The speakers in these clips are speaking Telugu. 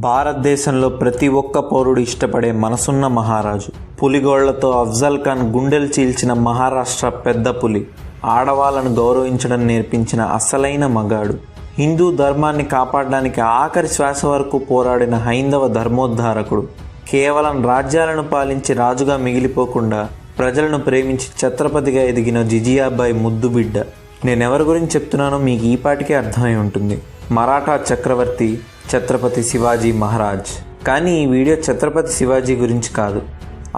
భారతదేశంలో ప్రతి ఒక్క పౌరుడు ఇష్టపడే మనసున్న మహారాజు. పులిగోళ్లతో అఫ్జల్ ఖాన్ గుండెలు చీల్చిన మహారాష్ట్ర పెద్ద పులి. ఆడవాళ్లను గౌరవించడం నేర్పించిన అసలైన మగాడు. హిందూ ధర్మాన్ని కాపాడడానికి ఆఖరి శ్వాస వరకు పోరాడిన హైందవ ధర్మోద్ధారకుడు. కేవలం రాజ్యాలను పాలించి రాజుగా మిగిలిపోకుండా ప్రజలను ప్రేమించి ఛత్రపతిగా ఎదిగిన జిజియాబాయి ముద్దు బిడ్డ. నేనెవరి గురించి చెప్తున్నానో మీకు ఈపాటికే అర్థమై ఉంటుంది. మరాఠా చక్రవర్తి ఛత్రపతి శివాజీ మహారాజ్. కానీ ఈ వీడియో ఛత్రపతి శివాజీ గురించి కాదు,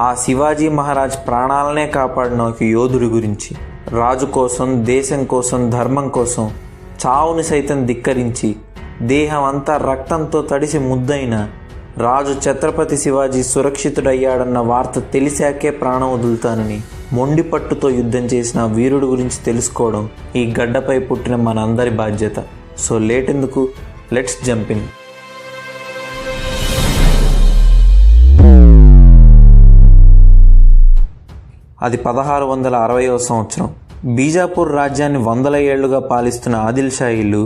ఆ శివాజీ మహారాజ్ ప్రాణాలనే కాపాడిన ఒక యోధుడి గురించి. రాజు కోసం, దేశం కోసం, ధర్మం కోసం చావుని సైతం ధిక్కరించి దేహం అంతా రక్తంతో తడిసి ముద్దైన రాజు ఛత్రపతి శివాజీ సురక్షితుడయ్యాడన్న వార్త తెలిసాకే ప్రాణం వదులుతానని మొండి పట్టుతో యుద్ధం చేసిన వీరుడు గురించి తెలుసుకోవడం ఈ గడ్డపై పుట్టిన మనందరి బాధ్యత. సో లేట్ ఎందుకు, లెట్స్ జంప్ ఇన్. అది 1660వ సంవత్సరం. బీజాపూర్ రాజ్యాన్ని వందల ఏళ్లుగా పాలిస్తున్న ఆదిల్ షాహీలు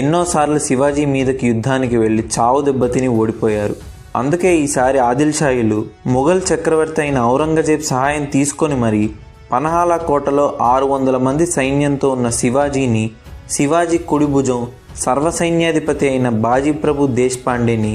ఎన్నోసార్లు శివాజీ మీదకి యుద్ధానికి వెళ్లి చావు దెబ్బతిని ఓడిపోయారు. అందుకే ఈసారి ఆదిల్ షాహీలు మొఘల్ చక్రవర్తి అయిన ఔరంగజేబ్ సహాయం తీసుకొని మరీ పన్హాలా కోటలో 600 మంది సైన్యంతో ఉన్న శివాజీని, శివాజీ కుడి భుజం సర్వసైన్యాధిపతి అయిన బాజీప్రభు దేశపాండేని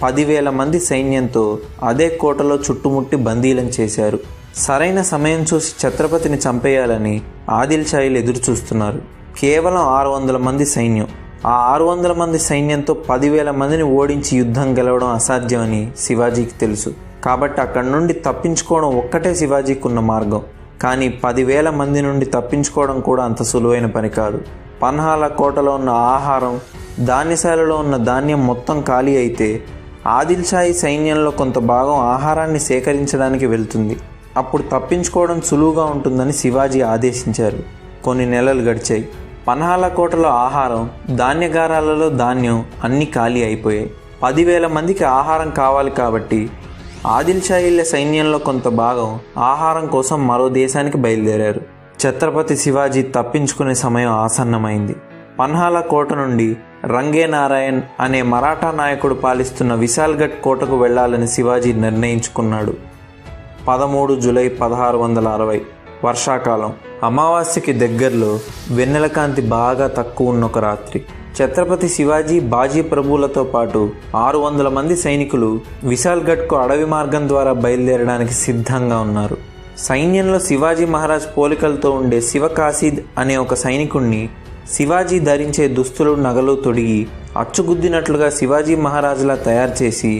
10,000 మంది సైన్యంతో అదే కోటలో చుట్టుముట్టి బందీలం చేశారు. సరైన సమయం చూసి ఛత్రపతిని చంపేయాలని ఆదిల్ షాహీలు ఎదురు చూస్తున్నారు. కేవలం 600 మంది సైన్యం. ఆ 600 మంది సైన్యంతో 10,000 మందిని ఓడించి యుద్ధం గెలవడం అసాధ్యమని శివాజీకి తెలుసు. కాబట్టి అక్కడి నుండి తప్పించుకోవడం ఒక్కటే శివాజీకి ఉన్న మార్గం. కానీ 10,000 మంది నుండి తప్పించుకోవడం కూడా అంత సులువైన పని కాదు. పన్హాలా కోటలో ఉన్న ఆహారం, ధాన్యశాలలో ఉన్న ధాన్యం మొత్తం ఖాళీ అయితే ఆదిల్ షాహీ సైన్యంలో కొంత భాగం ఆహారాన్ని సేకరించడానికి వెళ్తుంది. అప్పుడు తప్పించుకోవడం సులువుగా ఉంటుందని శివాజీ ఆదేశించారు. కొన్ని నెలలు గడిచాయి. పన్హాలా కోటలో ఆహారం, ధాన్యగారాలలో ధాన్యం అన్నీ ఖాళీ అయిపోయాయి. 10,000 మందికి ఆహారం కావాలి కాబట్టి ఆదిల్ షాహీల సైన్యంలో కొంత భాగం ఆహారం కోసం మరో దేశానికి బయలుదేరారు. ఛత్రపతి శివాజీ తప్పించుకునే సమయం ఆసన్నమైంది. పన్హాలా కోట నుండి రంగే నారాయణ్ అనే మరాఠా నాయకుడు పాలిస్తున్న విశాల్గఢ్ కోటకు వెళ్లాలని శివాజీ నిర్ణయించుకున్నాడు. 13 జూలై 1660 వర్షాకాలం. అమావాస్యకి దగ్గరలో వెన్నెలకాంతి బాగా తక్కువ ఉన్న ఒక రాత్రి ఛత్రపతి శివాజీ, బాజీ ప్రభువులతో పాటు 600 మంది సైనికులు విశాల్గఢ్కు అడవి మార్గం ద్వారా బయలుదేరడానికి సిద్ధంగా ఉన్నారు. సైన్యంలో శివాజీ మహారాజ్ పోలికలతో ఉండే శివకాశీద్ అనే ఒక సైనికుణ్ణి శివాజీ ధరించే దుస్తులు, నగలు తొడిగి అచ్చుగుద్దినట్లుగా శివాజీ మహారాజులా తయారు చేసి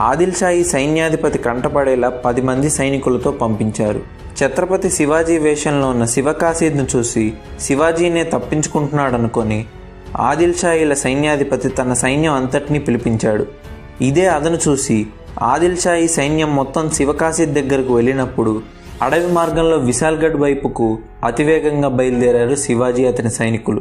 ఆదిల్ షాహీ సైన్యాధిపతి కంటపడేలా 10 మంది సైనికులతో పంపించారు. ఛత్రపతి శివాజీ వేషంలో ఉన్న శివకాశీద్ను చూసి శివాజీనే తప్పించుకుంటున్నాడనుకొని ఆదిల్ షాహీల సైన్యాధిపతి తన సైన్యం అంతటినీ పిలిపించాడు. ఇదే అదను చూసి ఆదిల్ షాహీ సైన్యం మొత్తం శివకాశీద్ దగ్గరకు వెళ్ళినప్పుడు అడవి మార్గంలో విశాల్గఢ్ వైపుకు అతివేగంగా బయలుదేరారు శివాజీ, అతని సైనికులు.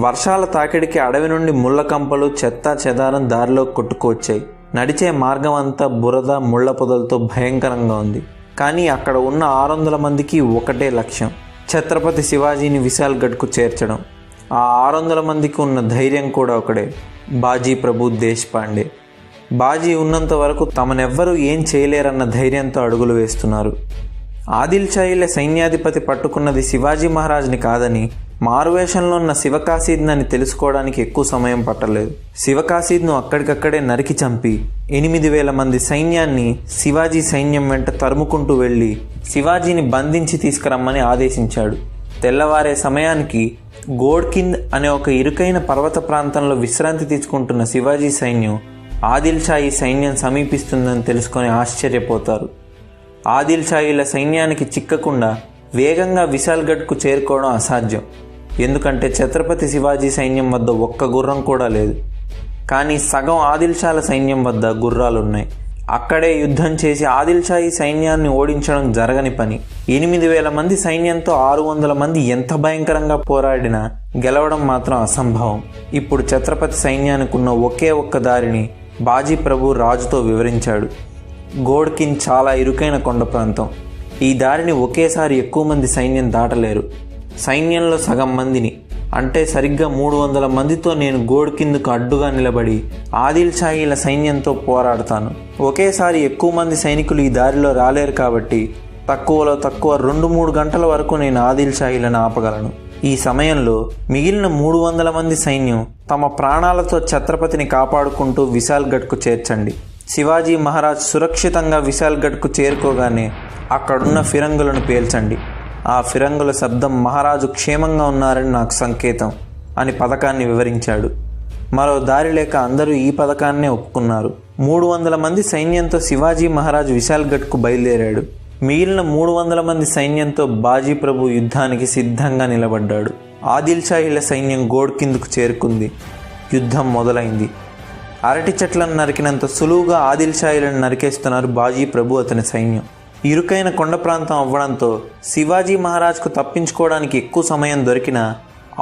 వర్షాల తాకిడికి అడవి నుండి ముళ్ళ కంపలు, చెత్త చెదారం దారిలో కొట్టుకొచ్చాయి. నడిచే మార్గం అంతా బురద, ముళ్ల పొదలతో భయంకరంగా ఉంది. కానీ అక్కడ ఉన్న 600 మందికి ఒకటే లక్ష్యం, ఛత్రపతి శివాజీని విశాల్గఢ్కు చేర్చడం. ఆ 600 మందికి ఉన్న ధైర్యం కూడా ఒకడే, బాజీ ప్రభు దేశపాండే. బాజీ ఉన్నంత వరకు తమనెవ్వరూ ఏం చేయలేరన్న ధైర్యంతో అడుగులు వేస్తున్నారు. ఆదిల్ షాహీల సైన్యాధిపతి పట్టుకున్నది శివాజీ మహారాజ్ని కాదని, మారువేషంలో ఉన్న శివకాశీద్ని తెలుసుకోవడానికి ఎక్కువ సమయం పట్టలేదు. శివకాశీద్ను అక్కడికక్కడే నరికి చంపి 8,000 మంది సైన్యాన్ని శివాజీ సైన్యం వెంట తరుముకుంటూ వెళ్ళి శివాజీని బంధించి తీసుకురమ్మని ఆదేశించాడు. తెల్లవారే సమయానికి గోడ్కింద్ అనే ఒక ఇరుకైన పర్వత ప్రాంతంలో విశ్రాంతి తీసుకుంటున్న శివాజీ సైన్యం ఆదిల్ షాహీ సైన్యం సమీపిస్తుందని తెలుసుకొని ఆశ్చర్యపోతారు. ఆదిల్ షాహీల సైన్యానికి చిక్కకుండా వేగంగా విశాల్గఢ్కు చేరుకోవడం అసాధ్యం. ఎందుకంటే ఛత్రపతి శివాజీ సైన్యం వద్ద ఒక్క గుర్రం కూడా లేదు. కానీ సగం ఆదిల్ షాల సైన్యం వద్ద గుర్రాలున్నాయి. అక్కడే యుద్ధం చేసి ఆదిల్ షాహీ సైన్యాన్ని ఓడించడం జరగని పని. 8,000 మంది సైన్యంతో 600 మంది ఎంత భయంకరంగా పోరాడినా గెలవడం మాత్రం అసంభవం. ఇప్పుడు ఛత్రపతి సైన్యానికి ఉన్న ఒకే ఒక్క దారిని బాజీ ప్రభు రాజుతో వివరించాడు. గోడ్కిన్ చాలా ఇరుకైన కొండ ప్రాంతం. ఈ దారిని ఒకేసారి ఎక్కువ మంది సైన్యం దాటలేరు. సైన్యంలో సగం మందిని అంటే సరిగ్గా 300 మందితో నేను గోడు కిందకు అడ్డుగా నిలబడి ఆదిల్ షాహీల సైన్యంతో పోరాడతాను. ఒకేసారి ఎక్కువ మంది సైనికులు ఈ దారిలో రాలేరు కాబట్టి తక్కువలో తక్కువ 2-3 గంటల వరకు నేను ఆదిల్ షాహీలను ఆపగలను. ఈ సమయంలో మిగిలిన 300 మంది సైన్యం తమ ప్రాణాలతో ఛత్రపతిని కాపాడుకుంటూ విశాల్గఢ్కు చేర్చండి. శివాజీ మహారాజ్ సురక్షితంగా విశాల్గఢ్కు చేరుకోగానే అక్కడున్న ఫిరంగులను పేల్చండి. ఆ ఫిరంగుల శబ్దం మహారాజు క్షేమంగా ఉన్నారని నాకు సంకేతం అని పథకాన్ని వివరించాడు. మరో దారి లేక అందరూ ఈ పథకాన్నే ఒప్పుకున్నారు. 300 మంది సైన్యంతో శివాజీ మహారాజ్ విశాల్గఢ్కు బయలుదేరాడు. మిగిలిన 300 మంది సైన్యంతో బాజీ ప్రభు యుద్ధానికి సిద్ధంగా నిలబడ్డాడు. ఆదిల్ షాహీల సైన్యం గోడ్ కిందకు చేరుకుంది. యుద్ధం మొదలైంది. అరటి చెట్లను నరికినంత సులువుగా ఆదిల్ షాహీలను నరికేస్తున్నారు బాజీ ప్రభు అతని సైన్యం. ఇరుకైన కొండ ప్రాంతం అవ్వడంతో శివాజీ మహారాజ్కు తప్పించుకోవడానికి ఎక్కువ సమయం దొరికినా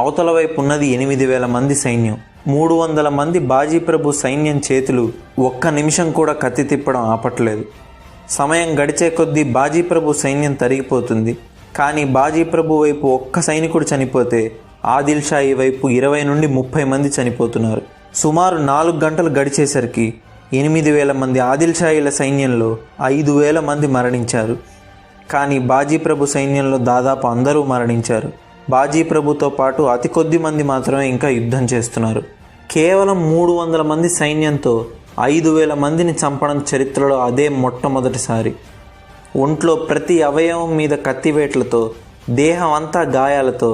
అవతల వైపు ఉన్నది 8,000 మంది సైన్యం. 300 మంది బాజీ ప్రభు సైన్యం చేతులు ఒక్క నిమిషం కూడా కత్తి తిప్పడం ఆపట్లేదు. సమయం గడిచే కొద్దీ బాజీ ప్రభు సైన్యం తరిగిపోతుంది. కానీ బాజీ ప్రభు వైపు ఒక్క సైనికుడు చనిపోతే ఆదిల్ షాహీ వైపు 20 నుండి 30 మంది చనిపోతున్నారు. సుమారు 4 గంటలు గడిచేసరికి 8,000 మంది ఆదిల్ షాహీల సైన్యంలో 5,000 మంది మరణించారు. కానీ బాజీ ప్రభు సైన్యంలో దాదాపు అందరూ మరణించారు. బాజీ ప్రభుతో పాటు అతి కొద్ది మంది మాత్రమే ఇంకా యుద్ధం చేస్తున్నారు. కేవలం 300 మంది సైన్యంతో 5,000 మందిని చంపడం చరిత్రలో అదే మొట్టమొదటిసారి. ఒంట్లో ప్రతి అవయవం మీద కత్తివేట్లతో, దేహం అంతా గాయాలతో,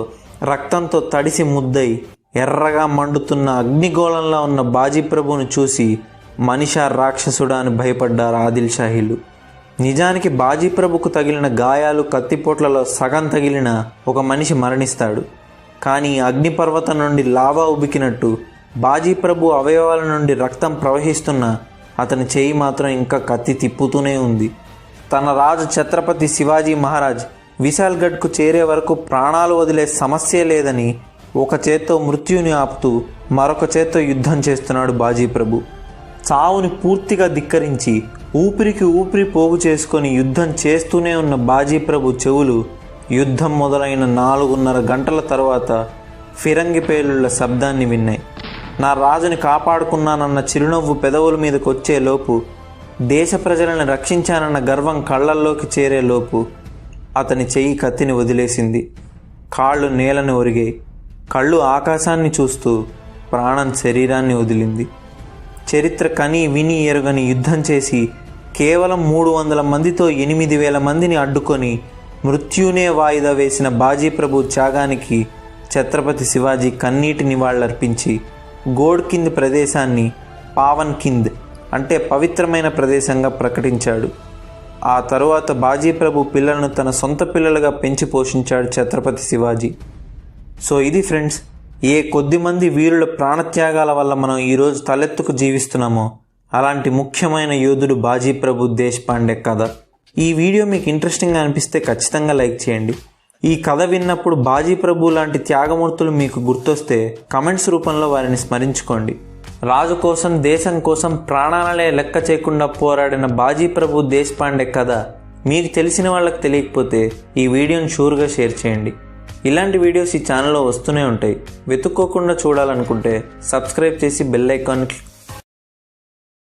రక్తంతో తడిసి ముద్దై ఎర్రగా మండుతున్న అగ్నిగోళంలా ఉన్న బాజీ ప్రభువును చూసి మనిషా రాక్షసుడా అని భయపడ్డారు ఆదిల్ షాహీలు. నిజానికి బాజీ ప్రభుకు తగిలిన గాయాలు కత్తిపోట్లలో సగం తగిలిన ఒక మనిషి మరణిస్తాడు. కానీ అగ్నిపర్వతం నుండి లావా ఉబికినట్టు బాజీ ప్రభు అవయవాల నుండి రక్తం ప్రవహిస్తున్న అతని చేయి మాత్రం ఇంకా కత్తి తిప్పుతూనే ఉంది. తన రాజు ఛత్రపతి శివాజీ మహారాజ్ విశాల్గఢ్కు చేరే వరకు ప్రాణాలు వదిలే సమస్య లేదని ఒక చేత్తో మృత్యుని ఆపుతూ మరొక చేత్తో యుద్ధం చేస్తున్నాడు బాజీ ప్రభు. చావుని పూర్తిగా ధిక్కరించి ఊపిరికి ఊపిరి పోగు చేసుకొని యుద్ధం చేస్తూనే ఉన్న బాజీ ప్రభు చెవులు యుద్ధం మొదలైన 4.5 గంటల తర్వాత ఫిరంగి పేలుళ్ల శబ్దాన్ని విన్నాయి. నా రాజుని కాపాడుకున్నానన్న చిరునవ్వు పెదవుల మీదకి వచ్చేలోపు, దేశ ప్రజలను రక్షించానన్న గర్వం కళ్ళల్లోకి చేరేలోపు అతని చెయ్యి కత్తిని వదిలేసింది. కాళ్ళు నేలను ఒరిగాయి. కళ్ళు ఆకాశాన్ని చూస్తూ ప్రాణం శరీరాన్ని వదిలింది. చరిత్ర కని విని ఎరుగని యుద్ధం చేసి కేవలం 300 మందితో 8,000 మందిని అడ్డుకొని మృత్యునే వాయిదా వేసిన బాజీ ప్రభు త్యాగానికి ఛత్రపతి శివాజీ కన్నీటి నివాళులర్పించి గోడ్ కింద్ ప్రదేశాన్ని పావన్ కింద్ అంటే పవిత్రమైన ప్రదేశంగా ప్రకటించాడు. ఆ తరువాత బాజీ ప్రభు పిల్లలను తన సొంత పిల్లలుగా పెంచి పోషించాడు ఛత్రపతి శివాజీ. సో ఇది ఫ్రెండ్స్, ఏ కొద్దిమంది వీరుల ప్రాణత్యాగాల వల్ల మనం ఈరోజు తలెత్తుకు జీవిస్తున్నామో అలాంటి ముఖ్యమైన యోధుడు బాజీ ప్రభు దేశపాండే కథ. ఈ వీడియో మీకు ఇంట్రెస్టింగ్గా అనిపిస్తే ఖచ్చితంగా లైక్ చేయండి. ఈ కథ విన్నప్పుడు బాజీ ప్రభు లాంటి త్యాగమూర్తులు మీకు గుర్తొస్తే కమెంట్స్ రూపంలో వారిని స్మరించుకోండి. రాజు కోసం, దేశం కోసం ప్రాణాలనే లెక్క చేయకుండా పోరాడిన బాజీ ప్రభు దేశపాండే కథ మీకు తెలిసిన వాళ్ళకి తెలియకపోతే ఈ వీడియోని షూర్గా షేర్ చేయండి. ఇలాంటి వీడియోస్ ఈ ఛానల్లో వస్తూనే ఉంటాయి. వెతుక్కోకుండా చూడాలనుకుంటే సబ్స్క్రైబ్ చేసి బెల్ ఐకాన్ క్లిక్